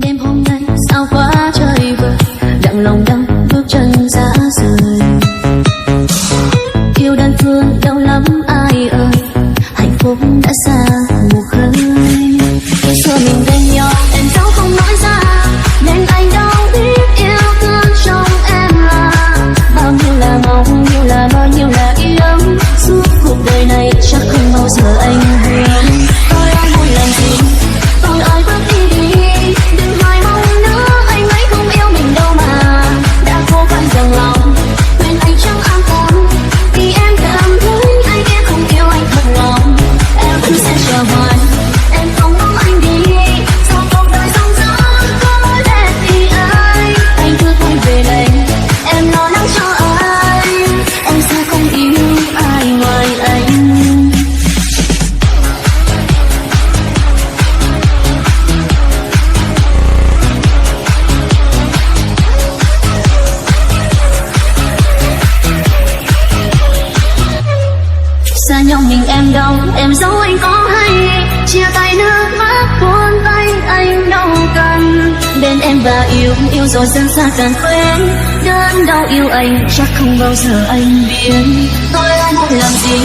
Đêm hôm nay sao quá trời vời, đặng lòng đắm bước chân xa rời. Yêu đơn phương đau lắm ai ơi, hạnh phúc đã xa một khơi. Khi xưa mình bên nhau em dẫu không nói ra, nên anh đâu biết yêu thương trong em là bao nhiêu là mong, nhiêu là bao nhiêu là yêu. Suốt cuộc đời này chắc không bao giờ anh buồn. Tôi ai muốn làm gì tôi ai bước đi đi, đừng hoài mong nữa anh ấy không yêu mình đâu mà. Đã cố gắng dừng lòng quên anh chẳng an tâm, vì em cảm thấy anh kia không yêu anh thật lòng. Em vẫn sẽ chờ hoài, em không mong anh đi, sau cuộc đời rong rỡ có đẹp thì anh cứ quay về đây, em lo lắng cho anh, em sẽ không yêu ai ngoài anh. Xa nhau mình em đau, em giấu anh có hay, chia tay nước mắt buồn tay anh đâu cần. Bên em và yêu, yêu rồi dần xa càng quên, đớn đau yêu anh chắc không bao giờ anh biết. Tôi anh muốn làm gì